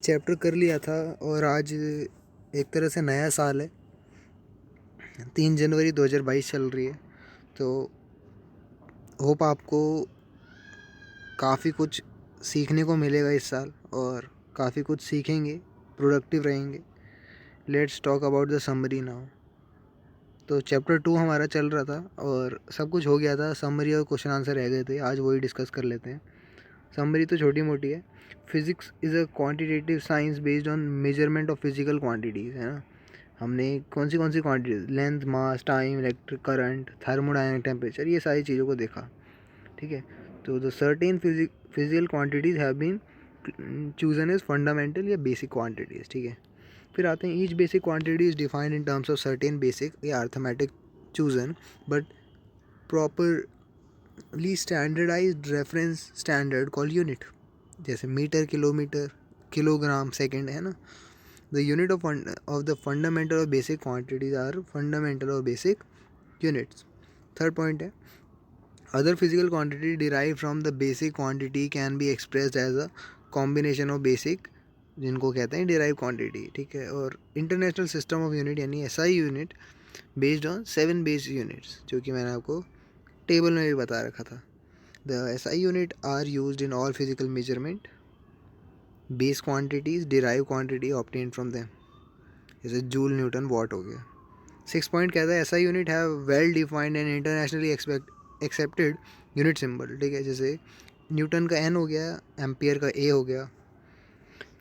Chapter कर लिया था और आज एक तरह से नया साल है। 3 जनवरी 2022 चल रही है, तो होप आपको काफ़ी कुछ सीखने को मिलेगा इस साल और काफ़ी कुछ सीखेंगे, प्रोडक्टिव रहेंगे। Let's talk about the summary now. तो चैप्टर 2 हमारा चल रहा था और सब कुछ हो गया था, समरी और क्वेश्चन आंसर रह गए थे। आज वही डिस्कस कर लेते हैं। समरी तो छोटी मोटी है। Physics is a quantitative science based on measurement of physical quantities, है ना। हमने कौन सी quantities, length, mass, time, electric current, thermodynamic temperature, ये सारी चीज़ों को देखा। ठीक है, तो the certain physical quantities have been chosen as fundamental या बेसिक क्वांटिटीज़। ठीक है, फिर आते हैं each basic quantity is defined in terms of certain basic या arithmetic chosen but properly standardised reference standard call unit, जैसे मीटर, किलोमीटर, किलोग्राम, सेकेंड, है ना। The unit of the fundamental or basic quantities are fundamental or basic units. Third point है, other physical quantity derived from the basic quantity can be expressed as a combination of basic, जिनको कहते हैं derived quantity। ठीक है, और international system of unit यानी SI unit based on 7 base units, जो कि मैंने आपको टेबल में भी बता रखा था। The SI unit are used in all physical measurement. Base quantities derived quantity obtained from them, जैसे जूल, न्यूटन, वॉट हो गया। 6 पॉइंट कहता है ऐसा यूनिट है well defined and internationally accepted unit symbol. ठीक है, जैसे न्यूटन का एन हो गया, एम्पियर का ए हो गया।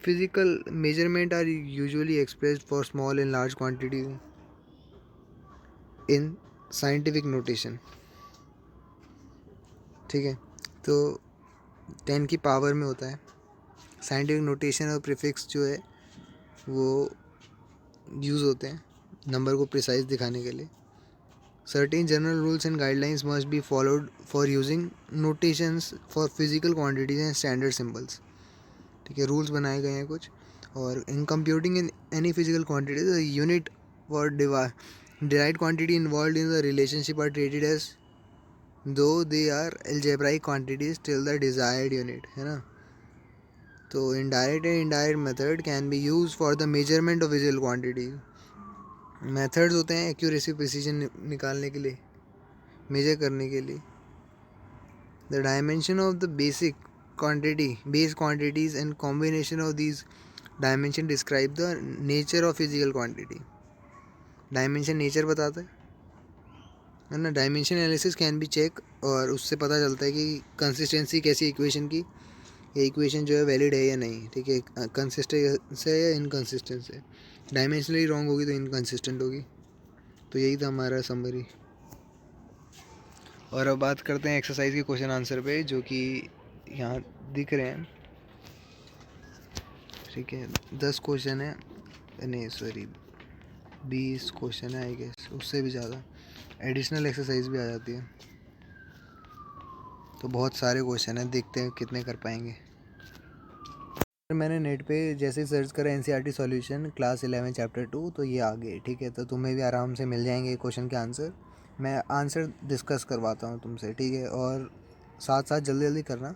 Physical measurement are usually expressed for small and large quantity in scientific notation. ठीक है, तो 10 की पावर में होता है। साइंटिफिक नोटेशन और प्रीफिक्स जो है वो यूज़ होते हैं नंबर को प्रिसाइज दिखाने के लिए। Certain general rules and guidelines must be followed for using notations for physical quantities and standard symbols. ठीक है, रूल्स बनाए गए हैं कुछ। और in computing in any physical quantity the unit for derived quantity involved in the relationship are treated as though they are algebraic quantities till the desired unit, है ना। तो indirect and indirect method can be used for the measurement of physical quantities. Methods होते हैं accuracy, precision निकालने के लिए, major करने के लिए। The dimension of the basic quantity, base quantities and combination of these dimension describe the nature of physical quantity. Dimension nature बताता है ना। Dimension analysis can be check, और उससे पता चलता है कि कंसिस्टेंसी कैसी इक्वेशन की, ये इक्वेशन जो है वैलिड है या नहीं। ठीक है, कंसिस्टेंट है या इनकन्सिस्टेंट है। डायमेंशनली रॉन्ग होगी तो इनकन्सिस्टेंट होगी। तो यही था हमारा समरी। और अब बात करते हैं एक्सरसाइज के क्वेश्चन आंसर पे, जो कि यहाँ दिख रहे हैं। ठीक है, 10 क्वेश्चन है, नहीं सॉरी 20 क्वेश्चन है आई गेस, उससे भी ज़्यादा। एडिशनल एक्सरसाइज भी आ जाती है, तो बहुत सारे क्वेश्चन हैं, देखते हैं कितने कर पाएंगे। मैंने नेट पे जैसे ही सर्च करा NCERT सॉल्यूशन क्लास 11 चैप्टर 2, तो ये आ गए। ठीक है, तो तुम्हें भी आराम से मिल जाएंगे क्वेश्चन के आंसर। मैं आंसर डिस्कस करवाता हूँ तुमसे। ठीक है, और साथ साथ जल्दी जल्दी करना,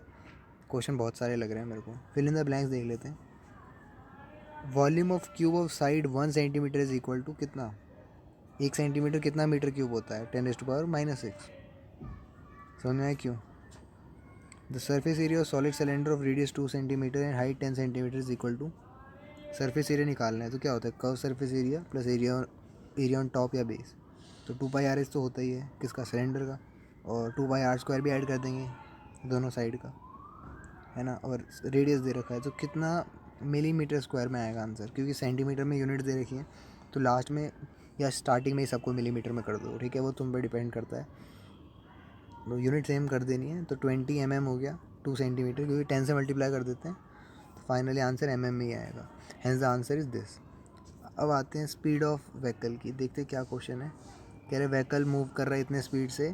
क्वेश्चन बहुत सारे लग रहे हैं मेरे को। फिल इन द ब्लैंक्स देख लेते हैं। Volume of cube of side 1 centimetre is equal to कितना। 1 सेंटीमीटर कितना मीटर क्यूब होता है, 10⁻⁻6। समझ में आया क्यों। The surface area of solid cylinder of radius 2 centimetre and height 10 centimetre is equal to. Surface area निकालना है, तो क्या होता है, curve surface area plus area on top या बेस। तो 2πr तो होता ही है किसका, सिलेंडर का, और 2πr² भी ऐड कर देंगे दोनों साइड का, है ना। और रेडियस दे रखा है, तो कितना मिलीमीटर स्क्वायर में आएगा आंसर, क्योंकि सेंटीमीटर में यूनिट दे रखी है, तो लास्ट में या स्टार्टिंग में ही सबको मिलीमीटर में कर दो। ठीक है, वो तुम पे डिपेंड करता है, तो यूनिट सेम कर देनी है। तो 20 mm हो गया 2 सेंटीमीटर, क्योंकि 10 से मल्टीप्लाई कर देते हैं, तो फाइनली आंसर mm में ही आएगा। Hence the answer is this. अब आते हैं स्पीड ऑफ व्हीकल की, देखते क्या क्वेश्चन है। कह रहे व्हीकल मूव कर रहा है इतने स्पीड से,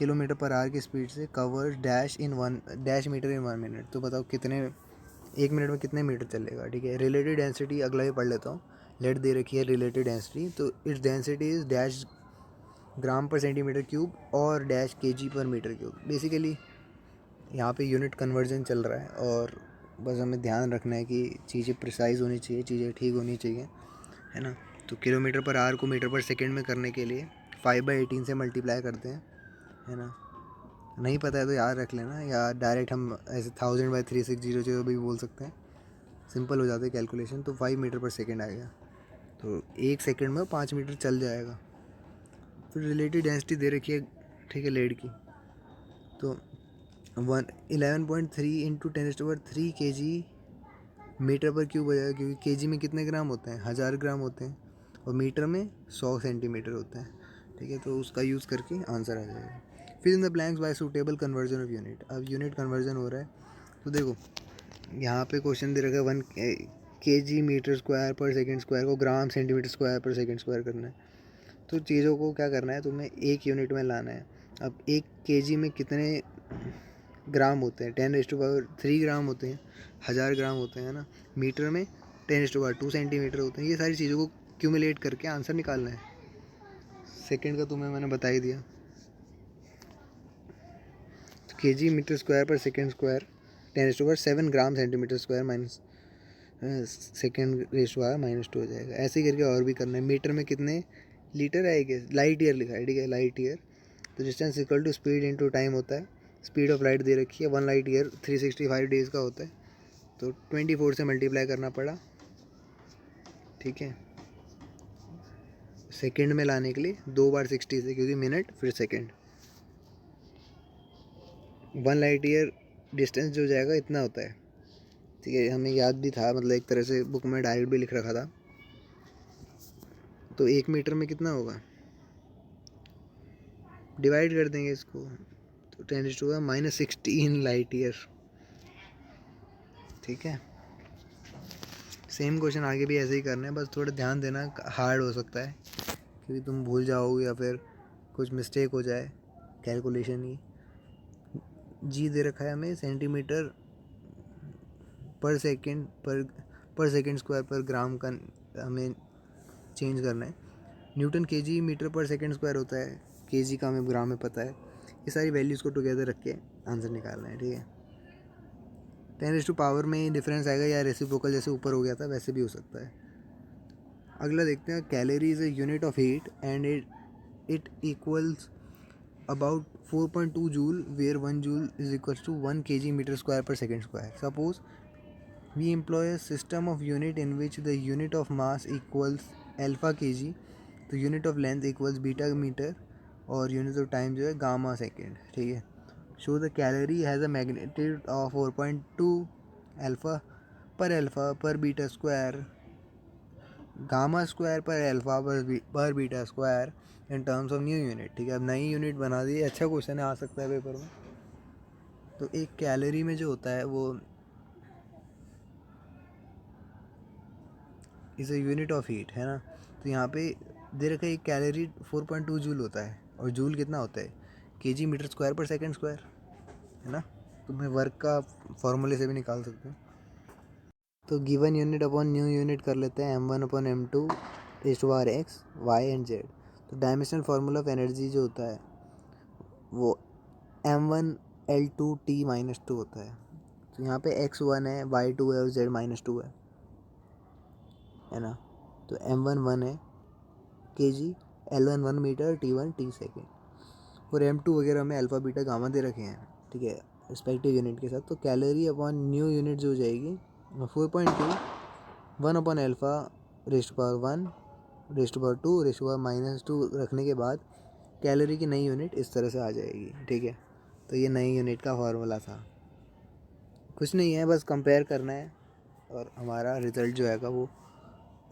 km/h की स्पीड से, covers dash in 1 metre in 1 minute. तो बताओ कितने, 1 मिनट में कितने मीटर चलेगा। ठीक है, रिलेटिव डेंसिटी अगला ही पढ़ लेता हूँ। लेट दे रखी है रिलेटिव डेंसिटी, तो इट्स डेंसिटी इज डैश ग्राम पर सेंटीमीटर क्यूब और डैश kg पर मीटर क्यूब। बेसिकली यहाँ पे यूनिट कन्वर्जन चल रहा है, और बस हमें ध्यान रखना है कि चीज़ें प्रिसाइज होनी चाहिए, चीज़ें ठीक होनी चाहिए, है ना। तो किलोमीटर पर आवर को मीटर पर सेकेंड में करने के लिए 5/18 से मल्टीप्लाई करते हैं, है ना। नहीं पता है तो याद रख लेना, या डायरेक्ट हम ऐसे 1000/3600 भी बोल सकते हैं, सिंपल हो जाता है कैलकुलेशन। तो 5 मीटर पर सेकेंड आएगा, तो 1 सेकेंड में 5 मीटर चल जाएगा। फिर रिलेटिव डेंसिटी दे रखी है, ठीक है, लेड की। तो 11.3 इंटू 10⁻³ kg मीटर पर क्यूब हो जाएगा, क्योंकि केजी में कितने ग्राम होते हैं, 1000 ग्राम होते हैं, और मीटर में 100 सेंटीमीटर होता है, ठीक है। तो उसका यूज़ करके आंसर आ जाएगा। Fill in the blanks by suitable conversion of unit. अब यूनिट कन्वर्जन हो रहा है, तो देखो यहाँ पे क्वेश्चन दे रखा है 1 kg मीटर स्क्वायर पर सेकेंड स्क्वायर को ग्राम सेंटीमीटर स्क्वायर पर सेकेंड स्क्वायर करना है। तो चीज़ों को क्या करना है, तुम्हें एक यूनिट में लाना है। अब 1 kg में कितने ग्राम होते हैं, 10⁻³ ग्राम होते हैं, 1000 ग्राम होते हैं ना। मीटर में 10⁻² सेंटीमीटर होते हैं। ये सारी चीज़ों को क्यूमुलेट करके आंसर निकालना है। सेकंड का तुम्हें मैंने बता ही दिया। तो kg मीटर स्क्वायर पर second square 10⁻7 gram centimetre square minus second -2 हो जाएगा। ऐसे ही करके और भी करना है। मीटर में कितने लीटर आएगा, लाइट ईयर लिखा है, ठीक है, लाइट ईयर। तो distance equal to speed into time होता है। स्पीड ऑफ लाइट दे रखी है, 1 लाइट ईयर 365 डेज़ का होता है, तो 24 से मल्टीप्लाई करना पड़ा, ठीक है। सेकंड में लाने के लिए 2 बार 60 से, क्योंकि मिनट फिर सेकंड। 1 लाइट ईयर डिस्टेंस जो जाएगा इतना होता है, ठीक है। हमें याद भी था, मतलब एक तरह से बुक में डायरेक्ट भी लिख रखा था। तो 1 मीटर में कितना होगा, डिवाइड कर देंगे इसको, तो 10⁻16 लाइट ईयर, ठीक है। सेम क्वेश्चन आगे भी ऐसे ही करना है, बस थोड़ा ध्यान देना, हार्ड हो सकता है क्योंकि तुम भूल जाओ या फिर कुछ मिस्टेक हो जाए कैलकुलेशन की। जी दे रखा है हमें सेंटीमीटर पर सेकेंड पर सेकेंड स्क्वायर पर ग्राम का हमें चेंज करना है। न्यूटन केजी मीटर पर सेकेंड स्क्वायर होता है, केजी का हमें ग्राम में पता है। ये सारी वैल्यूज़ को टुगेदर रख के आंसर निकालना है, ठीक है। 10⁻पावर में डिफरेंस आएगा, या रेसिप्रोकल जैसे ऊपर हो गया था वैसे भी हो सकता है। अगला देखते हैं, calorie is a unit of heat and it equals about 4.2 joule, where 1 joule is equals to 1 kg meter square per second square. Suppose we employ a system of unit in which the unit of mass equals alpha kg, तो unit of length equals beta meter, और unit of time जो है gamma second, ठीक है। show the calorie has a magnitude of 4.2 alpha per beta square, gamma square पर alpha पर beta square in terms of new unit, ठीक है। अब नई यूनिट बना दी, अच्छा क्वेश्चन है, आ सकता है पेपर में। तो एक कैलोरी में जो होता है वो is a unit of heat, है ना। तो यहाँ पे दे रखा है एक कैलोरी 4.2 जूल होता है, और जूल कितना होता है, केजी मीटर स्क्वायर पर सेकेंड स्क्वायर, है ना। तुम्हें वर्क का फॉर्मूले से भी निकाल सकते हो। तो given unit upon new unit कर लेते हैं, m1/m2 x y and z। तो डायमेंशनल फार्मूला ऑफ एनर्जी जो होता है वो m1L2T-2 होता है। तो यहाँ पे x1 है, y2 है और z-2 है ना। तो m1 1 है kg, L1 1 metre, T1 T second, और m2 वगैरह में अल्फ़ा बीटा गामा दे रखे हैं, ठीक है, रिस्पेक्टिव यूनिट के साथ। तो कैलोरी अपॉन न्यू यूनिट जो हो जाएगी 4.2, 1/अल्फ़ा (1) (2) (-2) रखने के बाद कैलोरी की नई यूनिट इस तरह से आ जाएगी, ठीक है। तो ये नई यूनिट का फार्मूला था, कुछ नहीं है, बस कंपेयर करना है और हमारा रिजल्ट जो आएगा वो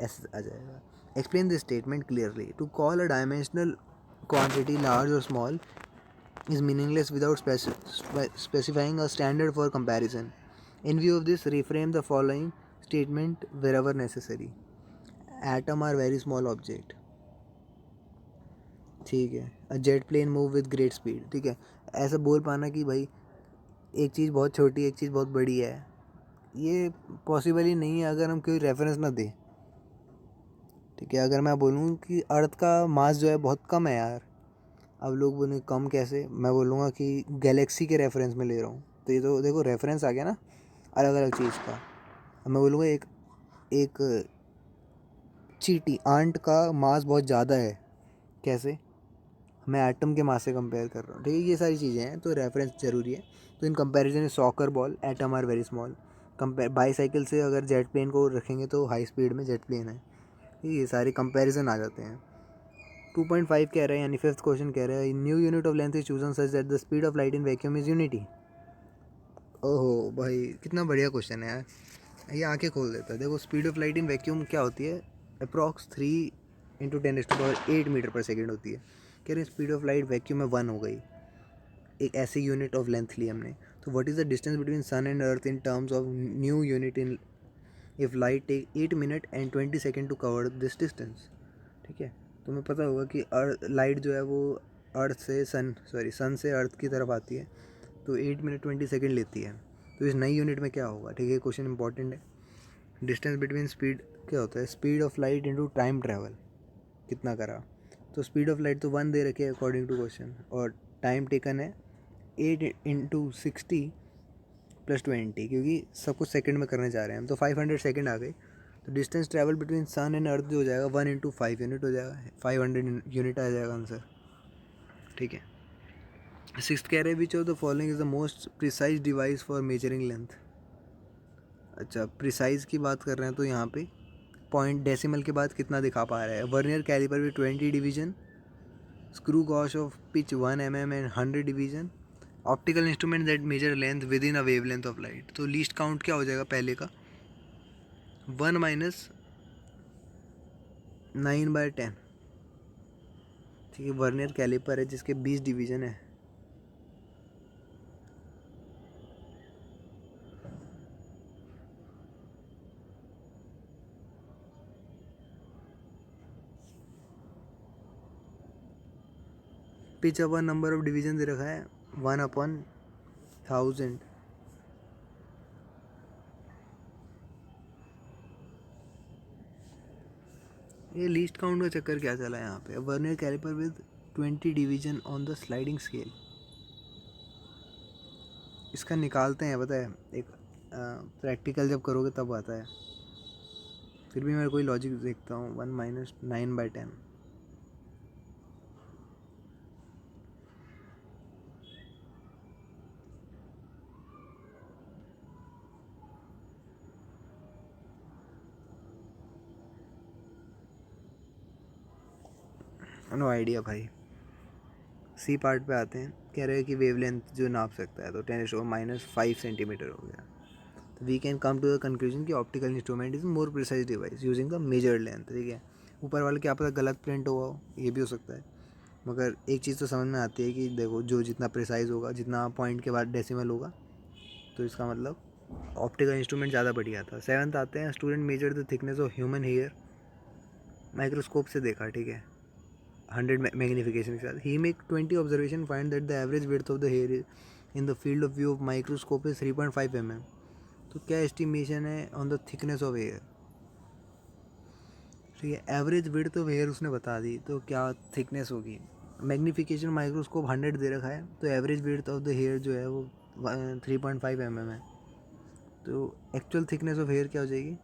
ऐसे आ जाएगा। Explain this statement clearly. To call a dimensional quantity large और small is meaningless without specifying a standard for comparison. In view of this, reframe the following statement wherever necessary. Atom are very small object, ठीक है। A jet plane move with great speed, ठीक है। ऐसा बोल पाना कि भाई एक चीज़ बहुत छोटी, एक चीज़ बहुत बड़ी है, ये पॉसिबल ही नहीं है अगर हम कोई रेफरेंस ना दें, ठीक है। अगर मैं बोलूँ कि अर्थ का मास जो है बहुत कम है यार, अब लोग बोले कम कैसे, मैं बोलूँगा कि गैलेक्सी के रेफरेंस में ले रहा हूँ, तो ये तो देखो रेफरेंस आ गया ना। अलग अलग चीज़ का। अब मैं बोलूँगा एक एक चींटी आंट का मास बहुत ज़्यादा है, कैसे? मैं एटम के मास से कंपेयर कर रहा हूँ, ठीक है। ये सारी चीज़ें हैं, तो रेफरेंस ज़रूरी है। तो in comparison soccer ball atom are very small compare. Bicycle से अगर जेट प्लेन को रखेंगे तो हाई स्पीड में जेट प्लेन है। ये सारे कंपैरिजन आ जाते हैं। 2.5 कह रहा है, यानी फिफ्थ क्वेश्चन कह रहा है new unit of length is chosen such that the speed of light in vacuum is unity. ओहो भाई, कितना बढ़िया क्वेश्चन है यार, ये आंखें खोल देता है। देखो, speed of light in vacuum क्या होती है? अप्रॉक्स 3 × 10⁸ मीटर पर सेकेंड होती है। कह रहे स्पीड ऑफ लाइट वैक्यूम में 1 हो गई। एक ऐसी यूनिट ऑफ लेंथ ली हमने। तो what is the distance between sun and earth in terms of new unit in if light take 8 minute and 20 second to cover this distance. ठीक है, तुम्हें पता होगा कि लाइट जो है वो सन से अर्थ की तरफ आती है, तो 8 मिनट 20 सेकेंड लेती है। तो इस नई यूनिट में क्या होगा? ठीक है, क्वेश्चन इंपॉर्टेंट है। डिस्टेंस बिटवीन स्पीड क्या होता है? Speed of light into time travel कितना करा। तो स्पीड ऑफ लाइट तो 1 दे रखी है अकॉर्डिंग टू क्वेश्चन, और टाइम टेकन है 8 × 60 + 20, क्योंकि सब कुछ सेकंड में करने जा रहे हैं हम, तो 500 सेकंड आ गई। तो distance travel between sun and earth जो हो जाएगा 1 × 5 यूनिट हो जाएगा, 500 यूनिट आ जाएगा आंसर। ठीक है। सिक्स्थ कह रहे हैं which of the following is the most precise device for measuring length. अच्छा, प्रिसाइज की बात कर रहे हैं तो यहाँ पे पॉइंट डेसिमल के बाद कितना दिखा पा रहा है? Vernier calliper with 20 division, screw gauge of pitch 1 mm and 100 division, optical instrument that measure length within a wavelength of light. तो लीस्ट काउंट क्या हो जाएगा पहले का? 1 - 9/10। ठीक है, वर्नियर कैलिपर है जिसके 20 डिवीजन है। Pitch upon number of division दे रखा है 1/1000। ये लीस्ट काउंट का चक्कर क्या चला है यहाँ पे? Vernier calliper with 20 division on the sliding scale. इसका निकालते हैं, पता है, एक प्रैक्टिकल जब करोगे तब आता है। फिर भी मैं कोई लॉजिक देखता हूँ। 1 - 9/10। नो आइडिया भाई। सी पार्ट पे आते हैं। कह रहे हैं कि वेवलेंथ जो नाप सकता है, तो 10⁻⁵ सेंटीमीटर हो गया। तो we can come to the conclusion कि optical instrument is more precise device using the measured length. ठीक है, ऊपर वाले क्या पता गलत प्रिंट हुआ हो, ये भी हो सकता है। मगर एक चीज़ तो समझ में आती है कि देखो, जो जितना प्रिसाइज होगा, जितना पॉइंट के बाद डेसिमल होगा, तो इसका मतलब ऑप्टिकल इंस्ट्रूमेंट ज़्यादा बढ़िया था। सेवन्थ आते हैं, student measure the thickness of human hair microscope से देखा। ठीक है, 100 मैग्नीफिकेशन के साथ। He make 20 observation, find that the average width of the hair in the field of view of microscope is 3.5 mm। तो क्या एस्टिमेशन है on the thickness of hair? ठीक है, एवरेज विड्थ ऑफ हेयर उसने बता दी, तो क्या थिकनेस होगी? मैग्नीफिकेशन माइक्रोस्कोप 100 दे रखा है, तो average width of the hair जो है वो 3.5 mm है। तो एक्चुअल थिकनेस ऑफ हेयर क्या हो जाएगी?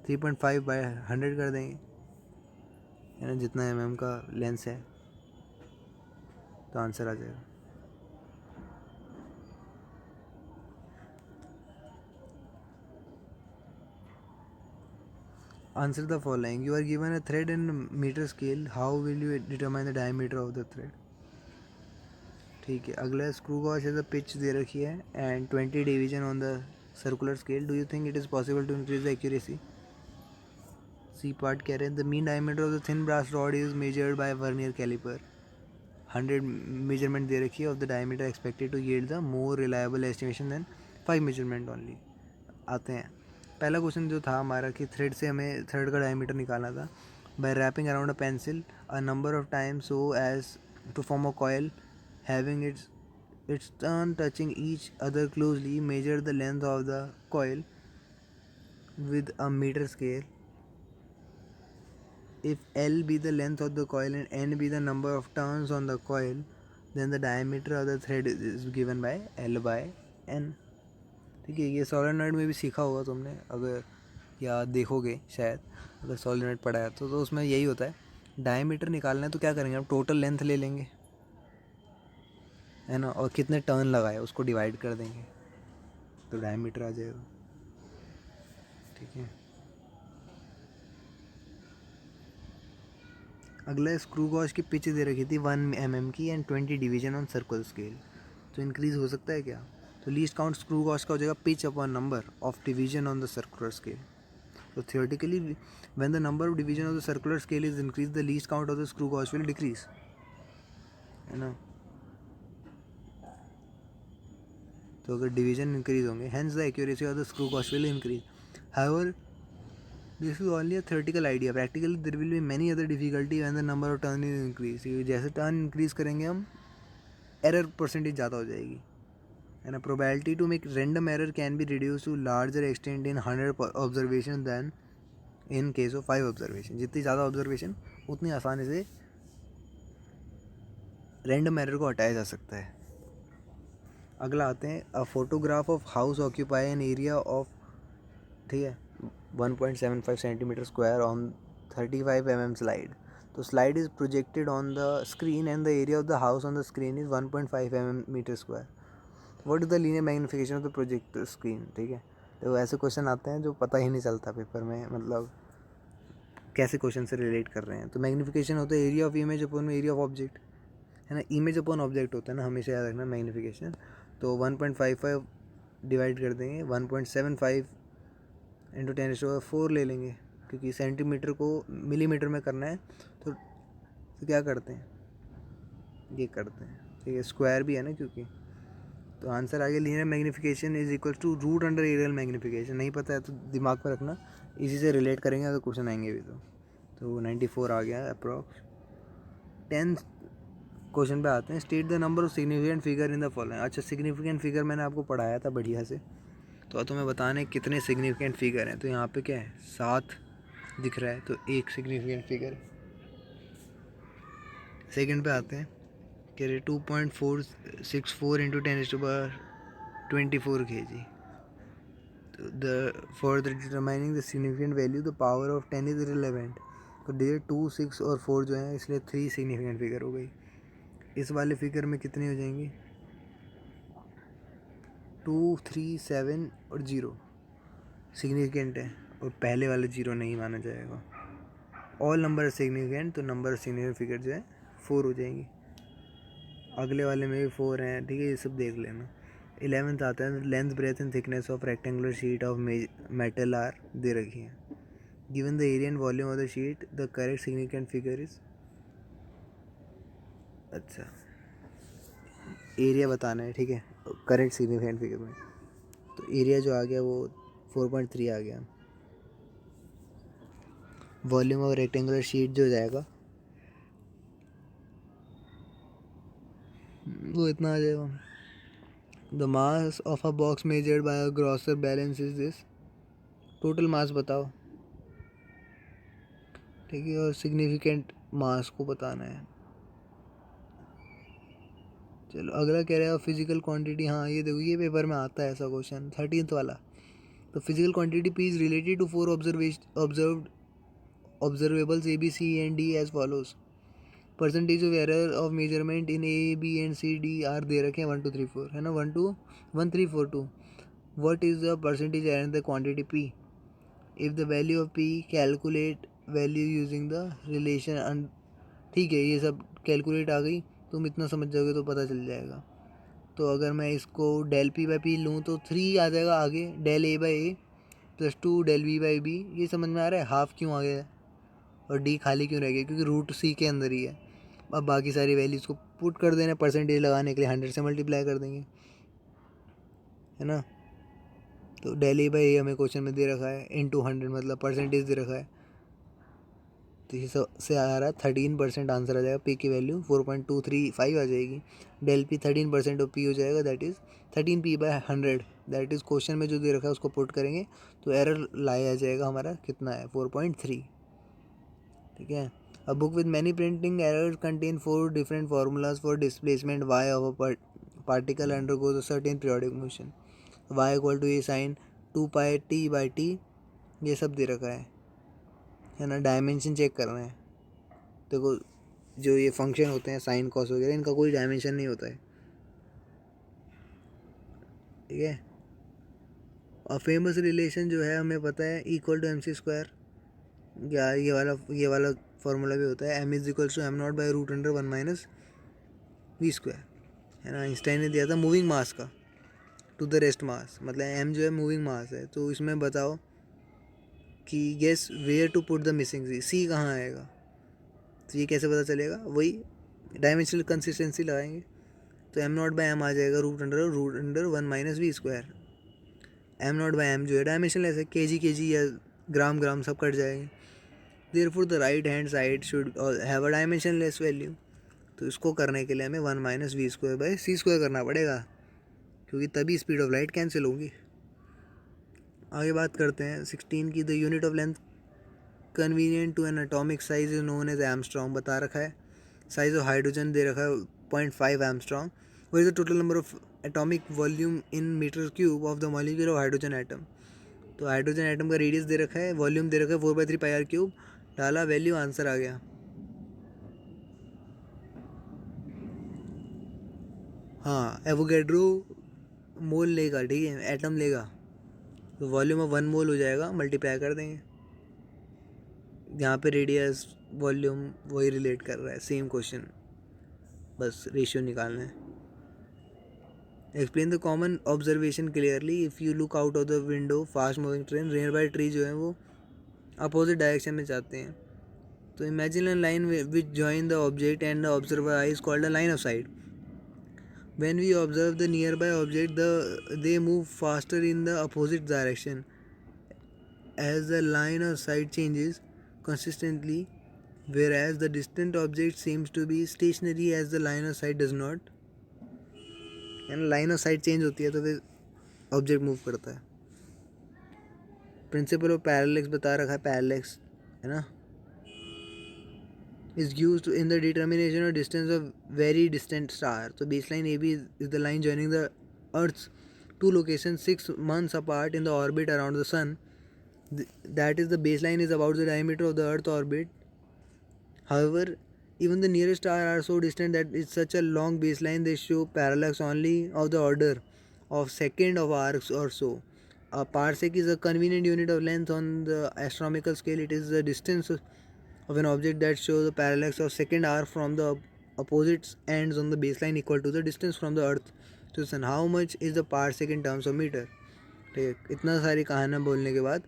3.5/100 कर देंगे, यानी जितना mm का लेंस है, तो आंसर आ जाएगा। Answer the following. You are given a thread in meter scale. How will you determine the diameter of the thread? ठीक है, अगला स्क्रू गॉश है, पिच दे रखी है and 20 division on the circular scale. Do you think it is possible to increase the accuracy? C part कह रहे हैं the mean diameter of the thin brass rod is measured by vernier calliper. 100 measurement दे रखी है of the diameter expected to yield the more reliable estimation than 5 measurement only. आते हैं, पहला question जो था हमारा कि थ्रेड से हमें थ्रेड का डायमीटर निकालना था by wrapping around a pencil a number of times so as to form a coil having its turn touching each other closely. Measure the length of the coil with a meter scale. If L be the length of the coil and N be the number of turns on the coil, then the diameter of the thread is given by L by N. ठीक है। ये solenoid में भी सीखा होगा तुमने अगर, या देखोगे शायद अगर सोलेनॉइड पढ़ा है तो उसमें यही होता है, डायमीटर निकालना है तो क्या करेंगे, हम टोटल लेंथ ले लेंगे, है ना, और कितने टर्न लगाए उसको डिवाइड कर देंगे तो डायमीटर आ जाएगा। ठीक है। अगला स्क्रू गॉज की पिच दे रखी थी 1 mm की and 20 division on circular scale, तो इंक्रीज़ हो सकता है क्या? तो लीस्ट काउंट स्क्रू गॉज का हो जाएगा pitch upon number of division on the circular scale. So theoretically, when the number of division of the circular scale is increased, the least count of the screw gauge will decrease. है ना, तो अगर division increase होंगे, hence the accuracy of the screw gauge will increase. However, this is only a theoretical idea. Practically, there will be many other difficulty when the number of turn is increased. जैसे turn increase करेंगे हम, error percentage ज़्यादा हो जाएगी, है ना. Probability to make random error can be reduced to larger extent in 100 observation than in case of 5 observation. जितनी ज़्यादा ऑब्जर्वेशन उतनी आसानी से रैंडम एरर को हटाया जा सकता है. अगला आते हैं, a photograph of house occupy an area of, ठीक है, 1.75 centimetre square on 35 mm slide. तो slide is projected on the screen and the area of the house on the screen is 1.5 mm square. What is the linear magnification of the projector screen. ठीक है, तो ऐसे question आते हैं जो पता ही नहीं चलता पेपर में, मतलब कैसे क्वेश्चन से रिलेट कर रहे हैं. तो मैग्निफिकेशन होता है area of image upon area of object, है ना. इमेज अपॉन ऑब्जेक्ट होता है ना, हमेशा याद रखना मैग्निफिकेशन. तो 1.55 डिवाइड कर देंगे 1.75 इंटू 10⁴ ले लेंगे, क्योंकि सेंटीमीटर को मिलीमीटर में करना है. तो क्या करते हैं, ये करते हैं, ठीक है, स्क्वायर भी है ना क्योंकि. तो आंसर आ गया, linear magnification is equal to root under areal magnification. नहीं पता है तो दिमाग में रखना, इसी से रिलेट करेंगे अगर क्वेश्चन आएंगे भी तो 94 आ गया अप्रॉक्स. 10th क्वेश्चन पे आते हैं. State the number of significant figure in the following. अच्छा, सिग्निफिकेंट फिगर मैंने आपको पढ़ाया था बढ़िया से, तो तुम्हें बताना है कितने सिग्निफिकेंट फिगर हैं. तो यहाँ पे क्या है, 7 दिख रहा है, तो एक सिग्निफिकेंट फिगर. सेकंड पे आते हैं, कह रहे 2.464 into 10⁻24 kg. The for the determining the significant value the power of 10 is irrelevant. तो डिजिट 2, 6 और 4 जो है, इसलिए 3 सिग्निफिकेंट फिगर हो गई. इस वाले फिगर में कितनी हो जाएंगी, 2, 3, 7 और 0 सिग्निफिकेंट है, और पहले वाले 0 नहीं माना जाएगा. ऑल नंबर सिग्निफिकेंट, तो नंबर सिग्निफिकेंट फिगर जो है 4 हो जाएंगी. अगले वाले में भी 4 हैं, ठीक है, ये सब देख लेना. 11th आता है, length breadth and thickness of rectangular sheet of metal are दे रखी है. Given the area and volume of the sheet, the correct significant figure is. अच्छा, एरिया बताना है, ठीक है, करेक्ट सिग्निफिकेंट फिगर में. तो एरिया जो आ गया वो 4.3 आ गया. वॉल्यूम ऑफ रेक्टेंगुलर शीट जो जाएगा वो इतना आ जाएगा. The mass of a box measured by a grocer balance is this. Total mass बताओ, ठीक है, और सिग्निफिकेंट मास को बताना है. चलो अगला कह रहा है फिजिकल क्वांटिटी. हाँ, ये देखो, ये पेपर में आता है ऐसा क्वेश्चन, 13th वाला. तो physical quantity P is related to 4 observables A B C and D as follows. Percentage of error of measurement in A B and C D are दे रखे हैं 1 2 3 4, है ना, 1 3 4 2. What is the percentage error in the quantity P. If the value of P, calculate value using the relation. ठीक है, ये सब calculate आ गई, तुम इतना समझ जाओगे तो पता चल जाएगा. तो अगर मैं इसको डेल पी बाई पी लूँ तो 3 आ जाएगा आगे, del A by A plus 2 del B by B. ये समझ में आ रहा है, हाफ क्यों आ गया है और डी खाली क्यों रह गया, क्योंकि रूट सी के अंदर ही है. अब बाकी सारी वैल्यूज़ को पुट कर देना, परसेंटेज लगाने के लिए 100 से मल्टीप्लाई कर देंगे, है ना. तो डेल ए बाई ए हमें क्वेश्चन में दे रखा है, इंटू 100 मतलब परसेंटेज दे रखा है. तो ये से आ रहा है 13% आंसर आ जाएगा. पी की वैल्यू 4.235 आ जाएगी. डेल पी 13% ऑफ पी हो जाएगा, that is 13p/100. That is question में जो दे रखा है उसको पुट करेंगे तो एरर लाया जाएगा हमारा कितना है, 4.3. ठीक है. A book with many printing errors contain 4 different formulas for displacement y of a particle undergoes a certain periodic motion. Y equal to A sine 2πt/t, ये सब दे रखा है ना। डायमेंशन चेक कर रहे हैं। देखो जो ये फंक्शन होते हैं साइन कॉस वगैरह, इनका कोई डायमेंशन नहीं होता है, ठीक है। और फेमस रिलेशन जो है हमें पता है इक्वल टू MC², या ये वाला फार्मूला भी होता है m is equals to m0/√1 है ना। आइंस्टाइन ने दिया था मूविंग मास का टू द रेस्ट मास, मतलब m जो है मूविंग मास है। तो इसमें बताओ कि guess where to put the missing c कहाँ आएगा। तो ये कैसे पता चलेगा, वही डायमेंशनल कंसिस्टेंसी लगाएंगे। तो m0/m आ जाएगा √1 - v²। m0/m जो है डायमेंशनलेस है, kg या ग्राम सब कट जाएंगे। Therefore the right hand side should have a dimensionless value. तो इसको करने के लिए हमें 1 - v²/c² करना पड़ेगा, क्योंकि तभी स्पीड ऑफ लाइट कैंसिल होगी। आगे बात करते हैं 16 की। The unit of length convenient to an atomic size is known as angstrom, बता रखा है। साइज ऑफ हाइड्रोजन दे रखा है 0.5 angstrom. What is the total number of atomic volume in metre cube of the molecule of hydrogen atom. तो hydrogen atom का radius दे रखा है, वॉल्यूम दे रखा है 4/3πr³। डाला वैल्यू, आंसर आ गया। हाँ, एवोगैड्रो मोल लेगा, ठीक है, एटम लेगा। तो वॉल्यूम ऑफ 1 मोल हो जाएगा, मल्टीप्लाई कर देंगे। यहाँ पे रेडियस वॉल्यूम वही रिलेट कर रहा है, सेम क्वेश्चन, बस रेशियो निकालना है। Explain the common observation clearly. If you look out of the window fast moving train, near by tree जो है वो अपोजिट डायरेक्शन में जाते हैं। तो imagine a line which join the object and the observer I is called a line of site. When we observe the nearby object, they move faster in the opposite direction as the line of sight changes consistently, whereas the distant object seems to be stationary as the line of sight does not. यानी line of site change होती है तो फिर object move करता है। Principle of parallax बता रखा है, पैरेलैक्स है ना, is used in the determination of distance of very distant star. So baseline AB is the line joining the Earth's two locations 6 months apart in the orbit around the Sun. That is, the baseline is about the diameter of the Earth orbit. However, even the nearest stars are so distant that it's such a long baseline they show parallax only of the order of second of arcs or so. A parsec is a convenient unit of length on the astronomical scale. It is the distance of an object that shows the parallax of second arc from the opposite ends on the baseline equal to the distance from the earth to the sun. How much is the parsec in terms of meter? ठीक है, इतना सारी कहानियाँ बोलने के बाद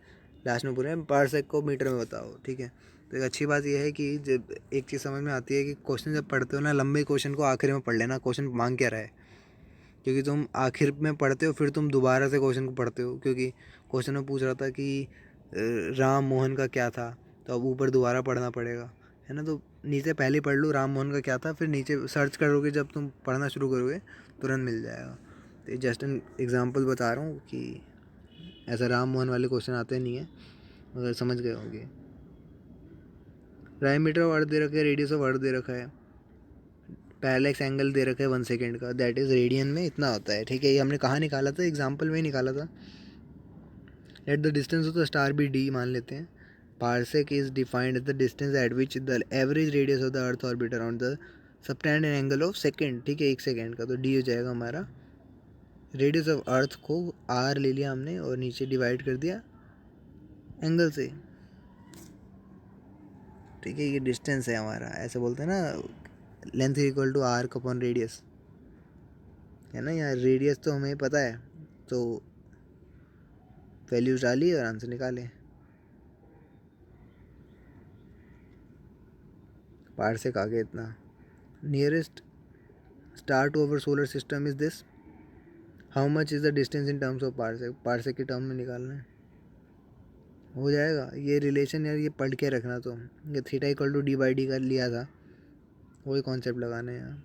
last में पूरे पार्सेक को मीटर में बताओ, ठीक है। तो एक अच्छी बात यह है कि जब एक चीज़ समझ में आती है कि क्वेश्चन जब पढ़ते हो ना, लंबे क्वेश्चन को आखिर में पढ़ लेना, क्वेश्चन मांग क्या रहा है, क्योंकि तुम आखिर में पढ़ते हो फिर तुम दोबारा से क्वेश्चन को पढ़ते हो। क्योंकि क्वेश्चन में पूछ रहा था कि राम मोहन का क्या था, तो अब ऊपर दोबारा पढ़ना पड़ेगा, है ना। तो नीचे पहले पढ़ लो राम मोहन का क्या था, फिर नीचे सर्च करोगे, जब तुम पढ़ना शुरू करोगे तुरंत मिल जाएगा। तो जस्ट एन एग्जांपल बता रहा हूँ कि ऐसा राम मोहन वाले क्वेश्चन आते नहीं है, अगर समझ गए होंगे। डायमीटर ऑफ अर्थ दे रखा है, रेडियस ऑफ अर्थ दे रखा है, पैरेलैक्स एंगल दे रखा है 1 सेकेंड का, दैट इज़ रेडियन में इतना होता है, ठीक है। ये हमने कहाँ निकाला था, एग्जाम्पल में ही निकाला था। Let the distance of the star be D मान लेते हैं। Parsec is defined as the distance at which the average radius of the earth orbit around the subtend angle of second, ठीक है, 1 सेकेंड का। तो डी हो जाएगा हमारा रेडियस ऑफ अर्थ को आर ले लिया हमने और नीचे डिवाइड कर दिया एंगल से, ठीक है। ये डिस्टेंस है हमारा, ऐसे बोलते हैं ना, length equal to arc upon radius, है ना। यार रेडियस तो हमें पता है, तो वैल्यूज डाली और आंसर निकालें। पार्सेक आगे इतना। Nearest star to our solar system is this. How much is the distance in terms of parsec, parsec के टर्म में निकालना है, हो जाएगा। ये रिलेशन यार ये पढ़ के रखना, तो ये थीटा इक्वल टू डी/डी का लिया था, वही कॉन्सेप्ट लगाना है यहाँ।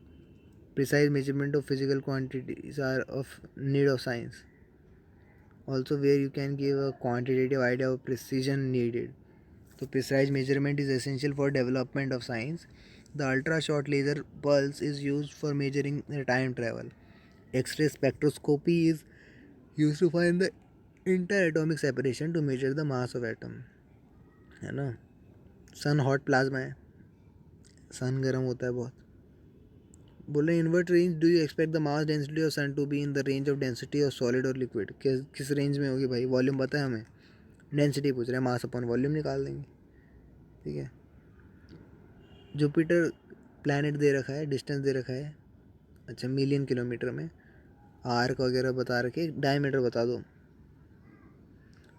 Precise measurement of physical quantities are of need of science also where you can give a quantitative idea of precision needed. So precise measurement is essential for development of science. The ultra short laser pulse is used for measuring the time travel. X-ray spectroscopy is use to find the interatomic separation to measure the mass of atom, है ना। सन hot plasma है, सन गर्म होता है बहुत। बोले in what range do you expect the mass density of sun to be in the range of density of solid और liquid, किस रेंज में होगी भाई, वॉल्यूम पता है हमें, डेंसिटी पूछ रहे हैं, मास अपॉन वॉल्यूम निकाल देंगे, ठीक है। जुपिटर प्लैनेट दे रखा है, डिस्टेंस दे रखा है, अच्छा मिलियन किलोमीटर में, आर्क वगैरह बता रखे, डायमीटर बता दो।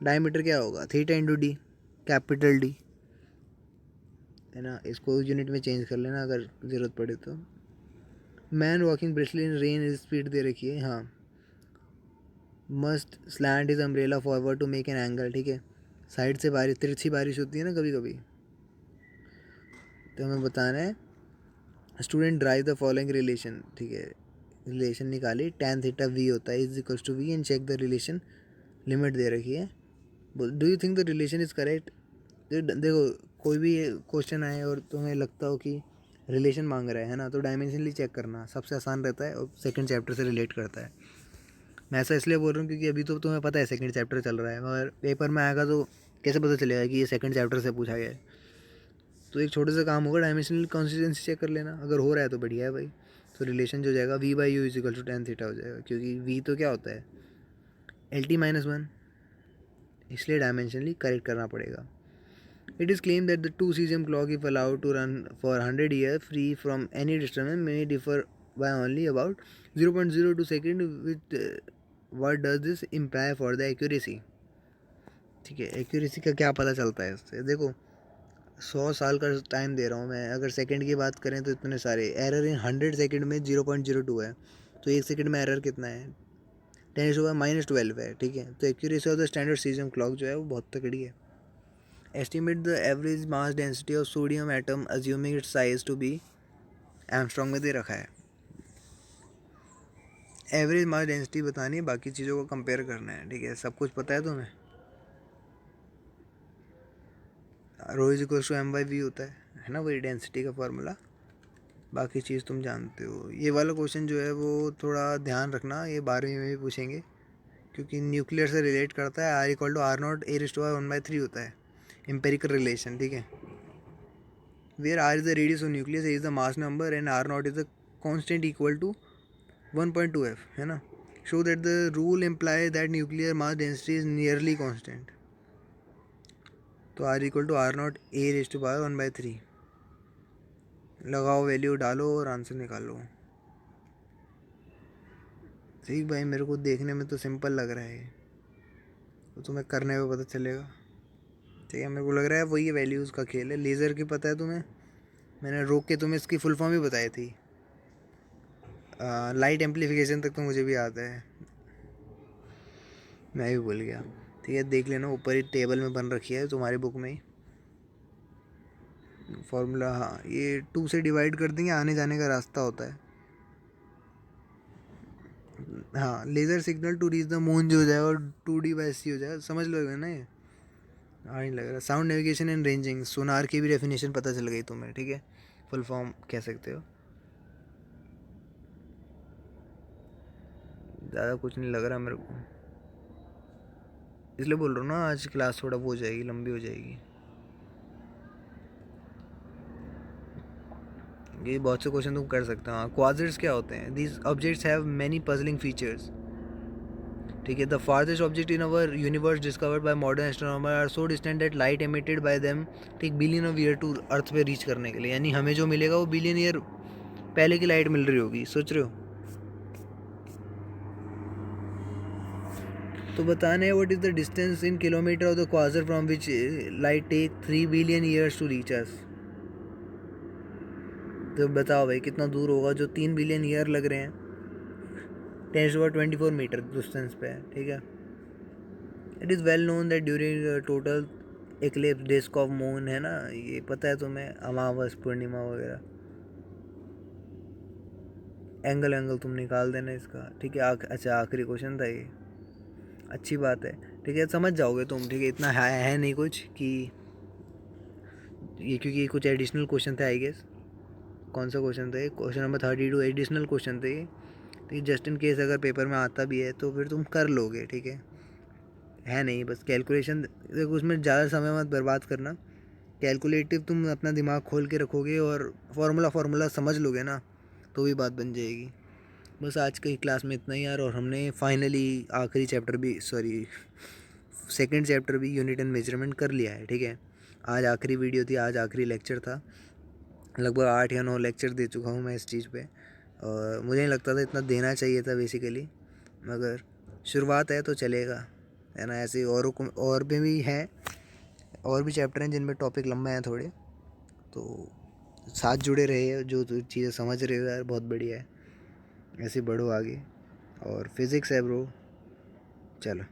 डायमीटर क्या होगा, theta into D, capital D, है ना। इसको यूनिट में चेंज कर लेना अगर ज़रूरत पड़े तो। Man walking briskly in rain speed दे रखी है, हाँ। Must slant his umbrella forward to make an angle, ठीक है। साइड से बारिश, तिरछी बारिश होती है ना कभी कभी, तो हमें बताना है student drive the following relation, ठीक है। रिलेशन निकाली, tan थीटा वी होता है is equals to V and check the relation, limit दे रखी है। Do you think the relation is correct. देखो कोई भी क्वेश्चन आए और तुम्हें लगता हो कि रिलेशन मांग रहा है ना, तो डायमेंशनली चेक करना सबसे आसान रहता है और सेकंड चैप्टर से रिलेट करता है। मैं ऐसा इसलिए बोल रहा हूँ क्योंकि अभी तो तुम्हें पता है सेकंड चैप्टर चल रहा है, मगर पेपर में आएगा तो कैसे पता चलेगा कि ये सेकंड चैप्टर से पूछा गया है। तो एक छोटे सा काम होगा, डायमेंशनल कंसिस्टेंसी चेक कर लेना, अगर हो रहा है तो बढ़िया है भाई। तो रिलेशन जो जाएगा v by u is equal to tan theta हो जाएगा, क्योंकि v तो क्या होता है LT-1, इसलिए डायमेंशनली करेक्ट करना पड़ेगा। It is claim that the 2 cesium clock if allowed to run for 100 years free from any disturbance may differ by only about 0.02 second with what does this imply for the accuracy, ठीक है। Accuracy का क्या पता चलता है इससे, देखो 100 साल का टाइम दे रहा हूँ मैं, अगर सेकंड की बात करें तो इतने सारे एरर इन 100 सेकंड में 0.02 है, तो एक सेकंड में एरर कितना है, 10⁻⁻12 है, ठीक है। तो accuracy of the standard caesium clock जो है वो बहुत तगड़ी है। Estimate the average mass density of sodium atom assuming its size to be, angstrom में दे रखा है। एवरेज मास डेंसिटी बतानी है, बाकी चीज़ों को कंपेयर करना है, ठीक है। सब कुछ पता है तुम्हें, रो इज इक्वल्स टू m/v होता है ना, वही डेंसिटी का फार्मूला, बाकी चीज़ तुम जानते हो। ये वाला क्वेश्चन जो है वो थोड़ा ध्यान रखना, ये 12वीं में भी पूछेंगे क्योंकि न्यूक्लियर से रिलेट करता है। R=R0 a⁻⁴ होता है, एम्पेरिकल रिलेशन, ठीक है। Where R is the radius of nucleus, A is the mass number and R0 is the constant equal to 1.2f, है ना। Show that the rule imply that nuclear mass density is nearly constant, तो R=R0 a⁻⁴ लगाओ, value डालो और answer निकालो। ठीक भाई, मेरे को देखने में तो सिंपल लग रहा है, तो तुम्हें करने में पता चलेगा, ठीक है। मेरे को लग रहा है वही वैल्यूज़ का खेल है। लेज़र की पता है तुम्हें, मैंने रोक के तुम्हें इसकी फुल फॉर्म भी बताई थी। लाइट एम्पलीफिकेशन तक तो मुझे भी आता है, मैं भी भूल गया, ठीक है। देख लेना, ऊपर ही टेबल में बन रखी है तुम्हारी बुक में ही फॉर्मूला। हाँ, ये 2 से डिवाइड कर देंगे, आने जाने का रास्ता होता है। हाँ, laser signal to reach the moon जो हो जाएगा और 2D/c हो जाएगा, समझ लोगे ना ये। हाँ, नहीं लग रहा। साउंड नेविगेशन एंड रेंजिंग, सोनार की भी डेफिनेशन पता चल गई तुम्हें, ठीक है। फुल फॉर्म कह सकते हो। ज़्यादा कुछ नहीं लग रहा मेरे को, इसलिए बोल रहा हूँ ना, आज क्लास थोड़ा वो हो जाएगी, लंबी हो जाएगी। ये बहुत से क्वेश्चन तुम कर सकते हो। हाँ, क्वाज़र्स क्या होते हैं, these objects have many puzzling features, ठीक है। The farthest object in our universe discovered by modern astronomer are so distant that light emitted by them take billion of year to earth पे रीच करने के लिए, यानी हमें जो मिलेगा वो बिलियन ईयर पहले की लाइट मिल रही होगी, सोच रहे हो। तो बताना है what is the distance in kilometre of the quasar from which light take 3 billion years to reach us. तो बताओ भाई कितना दूर होगा जो 3 बिलियन ईयर लग रहे हैं, 10⁻24 मीटर डिस्टेंस पे है, ठीक है। It is well known that during total eclipse disc of moon, है ना, ये पता है तुम्हें, अमावस पूर्णिमा वगैरह। एंगल तुम निकाल देना इसका, ठीक है। अच्छा, आखिरी क्वेश्चन था ये, अच्छी बात है, ठीक है। समझ जाओगे तुम, ठीक है। इतना है नहीं कुछ कि ये, क्योंकि कुछ एडिशनल क्वेश्चन थे आई गेस। कौन सा क्वेश्चन था ये, क्वेश्चन नंबर 32 एडिशनल क्वेश्चन थे ये, तो ये जस्ट इन केस अगर पेपर में आता भी है तो फिर तुम कर लोगे, ठीक है नहीं, बस कैलकुलेशन देखो, उसमें ज़्यादा समय मत बर्बाद करना। कैलकुलेटिव तुम अपना दिमाग खोल के रखोगे और फार्मूला समझ लोगे ना, तो भी बात बन जाएगी। बस आज की क्लास में इतना ही यार। और हमने फाइनली आखिरी चैप्टर भी, सॉरी सेकंड चैप्टर भी, यूनिट एंड मेजरमेंट कर लिया है, ठीक है। आज आखिरी वीडियो थी, आज आखिरी लेक्चर था। लगभग 8 या 9 लेक्चर दे चुका हूँ मैं इस चीज़ पे, और मुझे नहीं लगता था इतना देना चाहिए था बेसिकली, मगर शुरुआत है तो चलेगा, है ना। ऐसे और भी हैं, और भी चैप्टर हैं जिनमें टॉपिक लंबा है थोड़े, तो साथ जुड़े रहे, जो चीज़ें समझ रहे हो यार बहुत बढ़िया है, ऐसे बढ़ो आगे। और फिज़िक्स है ब्रो, चलो।